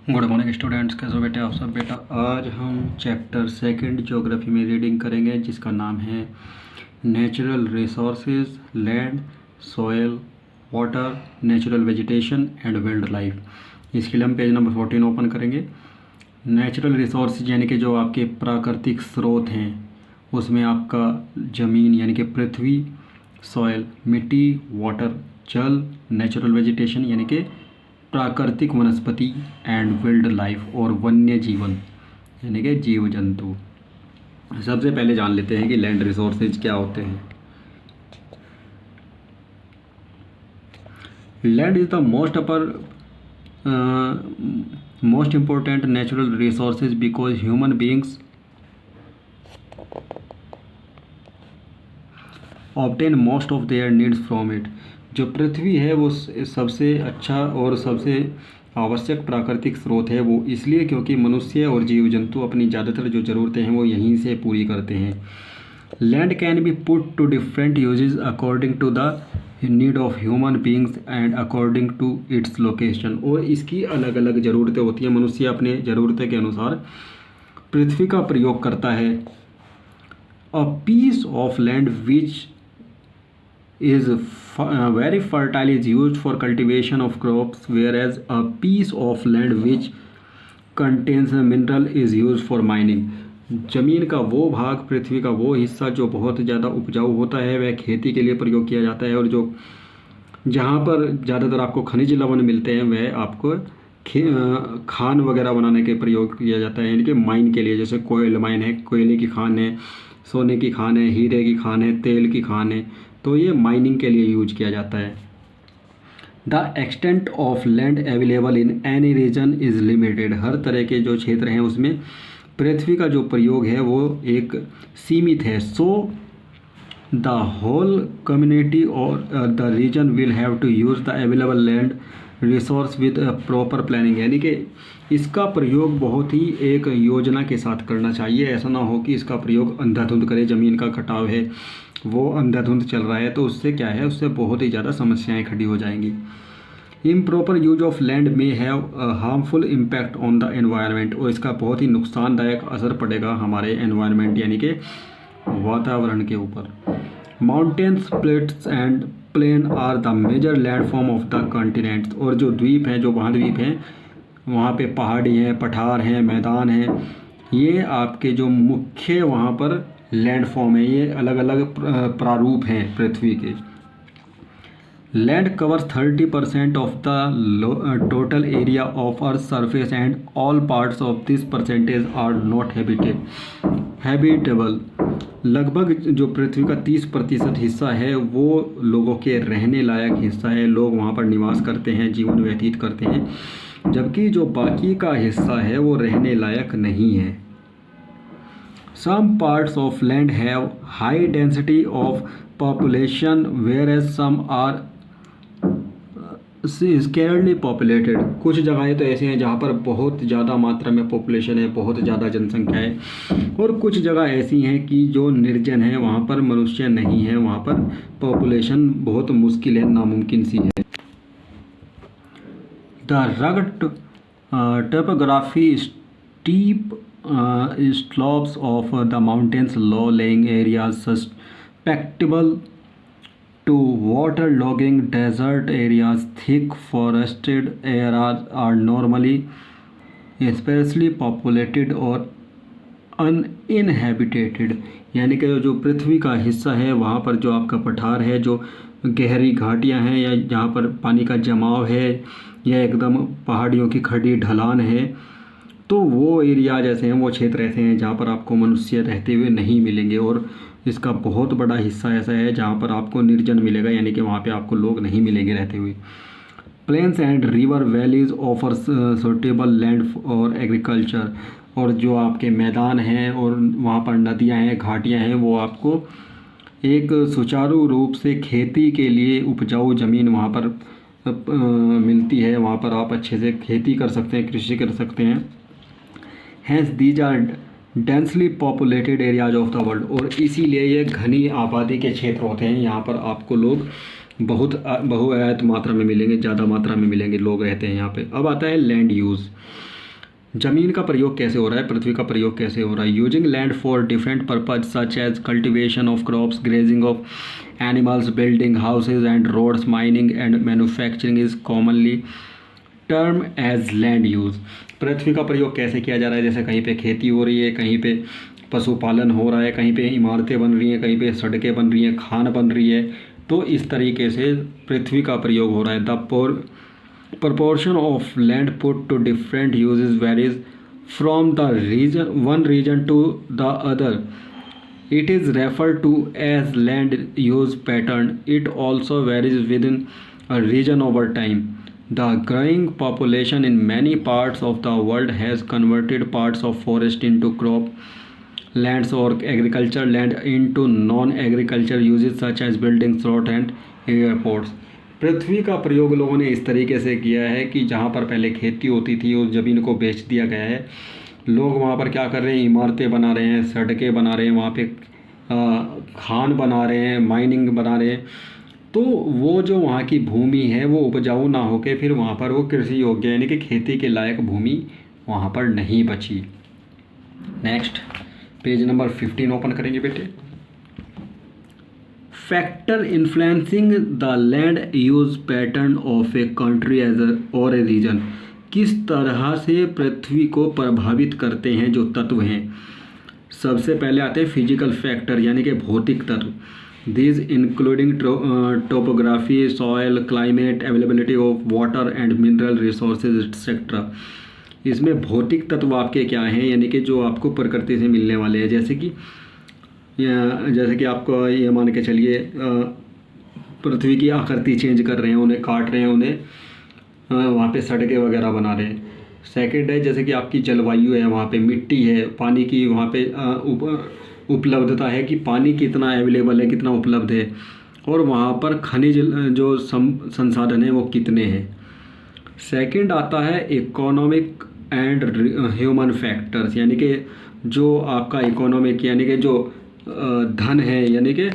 Good morning students, कैसे हो बेटे आप सब। बेटा आज हम चैप्टर सेकंड ज्योग्राफी में रीडिंग करेंगे जिसका नाम है natural resources, land, soil, water, natural vegetation and wild life. इसके लिए हम पेज नंबर 14 ओपन करेंगे। नेचुरल रिसोर्सेज यानी कि जो आपके प्राकृतिक स्रोत हैं, उसमें आपका ज़मीन यानी कि पृथ्वी, सॉयल मिट्टी, वाटर जल, नेचुरल वेजिटेशन यानी कि प्राकृतिक वनस्पति एंड वाइल्ड लाइफ और वन्य जीवन यानी कि जीव जंतु। सबसे पहले जान लेते हैं कि लैंड रिसोर्सेज क्या होते हैं। Land is the most important natural resources because human beings obtain most of their needs from it. जो पृथ्वी है वो सबसे अच्छा और सबसे आवश्यक प्राकृतिक स्रोत है, वो इसलिए क्योंकि मनुष्य और जीव जंतु अपनी ज़्यादातर जो ज़रूरतें हैं वो यहीं से पूरी करते हैं। Land can be put to different uses according to the need of human beings and according to its location. और इसकी अलग अलग ज़रूरतें होती हैं। मनुष्य अपने ज़रूरतें के अनुसार पृथ्वी का प्रयोग करता है। A piece of land which is very fertile is used for cultivation of crops, whereas a piece of land which contains a mineral is used for mining। जमीन का वो भाग, पृथ्वी का वो हिस्सा जो बहुत ज़्यादा उपजाऊ होता है वह खेती के लिए प्रयोग किया जाता है, और जो जहाँ पर ज़्यादातर आपको खनिज लवण मिलते हैं वह आपको खान वगैरह बनाने के प्रयोग किया जाता है, यानी कि माइन के लिए। जैसे कोयल माइन है, कोयले की खान है, सोने की खान है, हीरे की खान है, तेल की खान है, तो ये माइनिंग के लिए यूज किया जाता है। The extent of land available in any region is limited. हर तरह के जो क्षेत्र हैं उसमें पृथ्वी का जो प्रयोग है वो एक सीमित है। सो द होल कम्युनिटी और the region will have to use the available land resource with proper planning, यानी कि इसका प्रयोग बहुत ही एक योजना के साथ करना चाहिए। ऐसा ना हो कि इसका प्रयोग अंधाधुंध करे। ज़मीन का कटाव है वो अंधाधुंध चल रहा है तो उससे क्या है, उससे बहुत ही ज़्यादा समस्याएं खड़ी हो जाएंगी। इम्प्रॉपर यूज ऑफ लैंड में have harmful impact on the environment. और इसका बहुत ही नुकसानदायक असर पड़ेगा हमारे एनवायरनमेंट यानी कि वातावरण के ऊपर। Mountains, plates and plain are the major landform of the continents. और जो द्वीप हैं, जो महाद्वीप हैं, वहाँ पे पहाड़ी हैं, पठार हैं, मैदान हैं, ये आपके जो मुख्य वहाँ पर लैंडफॉर्म है। ये अलग अलग प्रारूप हैं पृथ्वी के। Land covers 30% of the total area of earth surface and all parts of this percentage are not habitable. लगभग जो पृथ्वी का 30% हिस्सा है वो लोगों के रहने लायक हिस्सा है। लोग वहाँ पर निवास करते हैं, जीवन व्यतीत करते हैं, जबकि जो बाकी का हिस्सा है वो रहने लायक नहीं है। Some parts of land have high density of population, whereas some are scarcely populated। कुछ जगहें तो ऐसी हैं जहाँ पर बहुत ज़्यादा मात्रा में पॉपुलेशन है, बहुत ज़्यादा जनसंख्या है, और कुछ जगह ऐसी हैं कि जो निर्जन है, वहाँ पर मनुष्य नहीं है, वहाँ पर पॉपुलेशन बहुत मुश्किल है, नामुमकिन सी है। The rugged topography, steep slopes of the mountains, low-lying areas susceptible to water-logging desert areas, thick forested areas are normally sparsely populated or uninhabited। यानी कि जो पृथ्वी का हिस्सा है वहाँ पर जो आपका पठार है, जो गहरी घाटियाँ हैं, या जहाँ पर पानी का जमाव है, या एकदम पहाड़ियों की खड़ी ढलान है, तो वो एरिया जैसे हैं, वो क्षेत्र ऐसे हैं जहाँ पर आपको मनुष्य रहते हुए नहीं मिलेंगे। और इसका बहुत बड़ा हिस्सा ऐसा है जहाँ पर आपको निर्जन मिलेगा, यानी कि वहाँ पे आपको लोग नहीं मिलेंगे रहते हुए। Plains and river valleys offer suitable land और एग्रीकल्चर। और जो आपके मैदान हैं और वहाँ पर नदियाँ हैं, घाटियाँ हैं, वो आपको एक सुचारू रूप से खेती के लिए उपजाऊ ज़मीन वहाँ पर मिलती है। वहाँ पर आप अच्छे से खेती कर सकते हैं, कृषि कर सकते हैं। Hence these are densely populated areas of the world. और इसीलिए ये घनी आबादी के क्षेत्र होते हैं। यहाँ पर आपको लोग बहुआयत मात्रा में मिलेंगे, ज़्यादा मात्रा में मिलेंगे, लोग रहते हैं यहाँ पे। अब आता है लैंड यूज़। जमीन का प्रयोग कैसे हो रहा है, पृथ्वी का प्रयोग कैसे हो रहा है। Using land for different purpose such as cultivation of crops, grazing of animals, building houses and roads, mining and manufacturing is commonly term as land use. पृथ्वी का प्रयोग कैसे किया जा रहा है, जैसे कहीं पे खेती हो रही है, कहीं पे पशुपालन हो रहा है, कहीं पे इमारतें बन रही हैं, कहीं पे सड़कें बन रही हैं, खान बन रही है, तो इस तरीके से पृथ्वी का प्रयोग हो रहा है। The proportion of land put to different uses varies from the one region to the other. It is referred to as land use pattern. It also varies within a region over time. The growing population in many parts of the world has converted parts of forest into crop lands or agriculture land into non-agriculture uses such as buildings, roads and airports. पृथ्वी का प्रयोग लोगों ने इस तरीके से किया है कि जहाँ पर पहले खेती होती थी उस ज़मीन को बेच दिया गया है। लोग वहाँ पर क्या कर रहे हैं, इमारतें बना रहे हैं, सड़कें बना रहे हैं, वहाँ पे खान बना रहे हैं, माइनिंग बना रहे हैं। तो वो जो वहाँ की भूमि है वो उपजाऊ ना होके फिर वहाँ पर वो कृषि योग्य यानी कि खेती के लायक भूमि वहाँ पर नहीं बची। नेक्स्ट पेज नंबर 15 ओपन करेंगे बेटे। Factor influencing the land use pattern of a country as और ए रीजन। किस तरह से पृथ्वी को प्रभावित करते हैं जो तत्व हैं। सबसे पहले आते हैं फिजिकल फैक्टर यानी कि भौतिक तत्व। This including topography, soil, climate, availability of water and mineral resources etcetera. इसमें भौतिक तत्व आपके क्या हैं, यानी कि जो आपको प्रकृति से मिलने वाले हैं, जैसे कि आपको ये मान के चलिए पृथ्वी की आकृति चेंज कर रहे हैं, उन्हें काट रहे हैं, उन्हें वहाँ पे सड़कें वगैरह बना रहे हैं। सेकंड है जैसे कि आपकी जलवायु है, वहाँ पे मिट्टी है, पानी की वहाँ पे उपलब्धता है कि पानी कितना अवेलेबल है, कितना उपलब्ध है, और वहाँ पर खनिज जो संसाधन है वो कितने हैं। सेकंड आता है इकोनॉमिक एंड ह्यूमन फैक्टर्स, यानी कि जो आपका इकोनॉमिक यानी कि जो धन है, यानी कि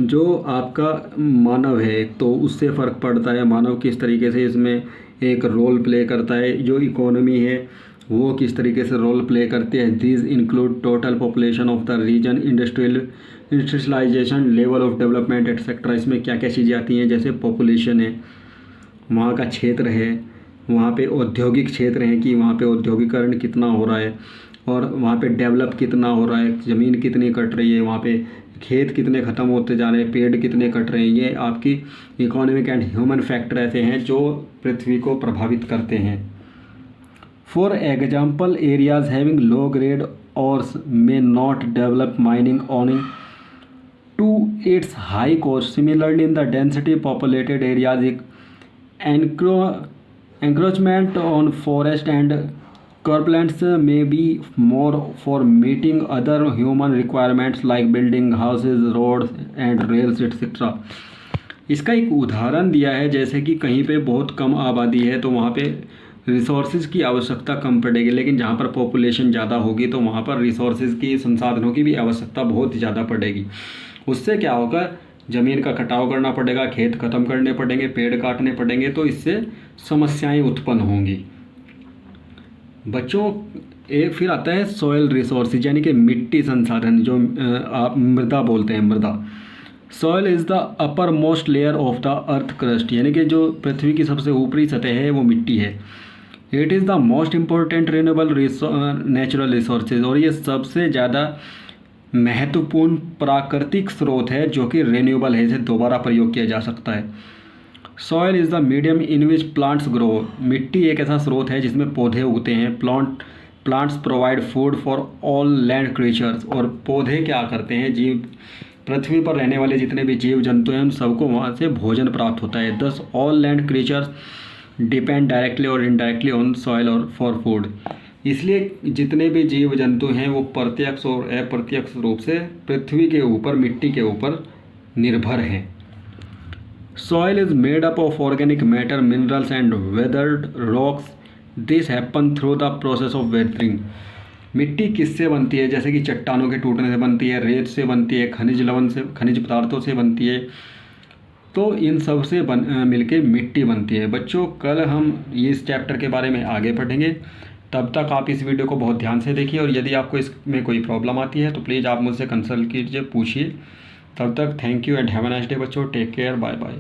जो आपका मानव है तो उससे फ़र्क पड़ता है। मानव किस तरीके से इसमें एक रोल प्ले करता है, जो इकोनॉमी है वो किस तरीके से रोल प्ले करती है। This include total population of the region, industrialisation, level of development etcetera. इसमें क्या क्या चीज़ें आती हैं, जैसे पॉपुलेशन है, वहाँ का क्षेत्र है, वहाँ पे औद्योगिक क्षेत्र है कि वहाँ पे औद्योगिकरण कितना हो रहा है, और वहाँ पे डेवलप कितना हो रहा है, ज़मीन कितनी कट रही है, वहाँ पे खेत कितने ख़त्म होते जा रहे हैं, पेड़ कितने कट रहे हैं। ये आपकी इकोनॉमिक एंड ह्यूमन फैक्टर ऐसे हैं जो पृथ्वी को प्रभावित करते हैं। For example, areas having low grade ore may not develop mining owing to its high cost. Similarly in the density populated areas encroachment on forest and croplands may be more for meeting other human requirements like building houses, roads and rails etc. इसका एक उदाहरण दिया है, जैसे कि कहीं पे बहुत कम आबादी है तो वहाँ पे रिसोर्सेज की आवश्यकता कम पड़ेगी, लेकिन जहाँ पर पॉपुलेशन ज़्यादा होगी तो वहाँ पर रिसोर्सेज की, संसाधनों की भी आवश्यकता बहुत ज़्यादा पड़ेगी। उससे क्या होगा, ज़मीन का कटाव करना पड़ेगा, खेत ख़त्म करने पड़ेंगे, पेड़ काटने पड़ेंगे, तो इससे समस्याएं उत्पन्न होंगी। बच्चों एक फिर आता है सॉयल रिसोर्सेज यानी कि मिट्टी संसाधन, जो आप मृदा बोलते हैं, मृदा। Soil is the upper most layer of the earth crust, यानी कि जो पृथ्वी की सबसे ऊपरी सतह है वो मिट्टी है। It is the most important renewable natural resources, और ये सबसे ज़्यादा महत्वपूर्ण प्राकृतिक स्रोत है जो कि रिन्यूएबल है, इसे दोबारा प्रयोग किया जा सकता है। Soil is the medium in which plants grow, मिट्टी एक ऐसा स्रोत है जिसमें पौधे उगते हैं। Plants provide food for all land creatures, और पौधे क्या करते हैं, जीव पृथ्वी पर रहने वाले जितने भी जीव जंतु हैं उन सबको वहाँ से भोजन प्राप्त होता है। दस all land creatures depend directly और इनडायरेक्टली ऑन सॉयल और फॉर फूड। इसलिए जितने भी जीव जंतु हैं वो प्रत्यक्ष और अप्रत्यक्ष रूप से पृथ्वी के ऊपर, मिट्टी के ऊपर निर्भर हैं। Soil is made up of organic matter, minerals and weathered rocks. This happen through the process of weathering. मिट्टी किससे बनती है, जैसे कि चट्टानों के टूटने से बनती है, रेत से बनती है, खनिज लवण से, खनिज पदार्थों से बनती है, तो इन सब से मिलके मिट्टी बनती है। बच्चों कल हम इस चैप्टर के बारे में आगे पढ़ेंगे। तब तक आप इस वीडियो को बहुत ध्यान से देखिए, और यदि आपको इसमें कोई प्रॉब्लम आती है तो प्लीज़ आप मुझसे कंसल्ट कीजिए, पूछिए। तब तक thank you and have a nice day बच्चों। Take care, bye bye.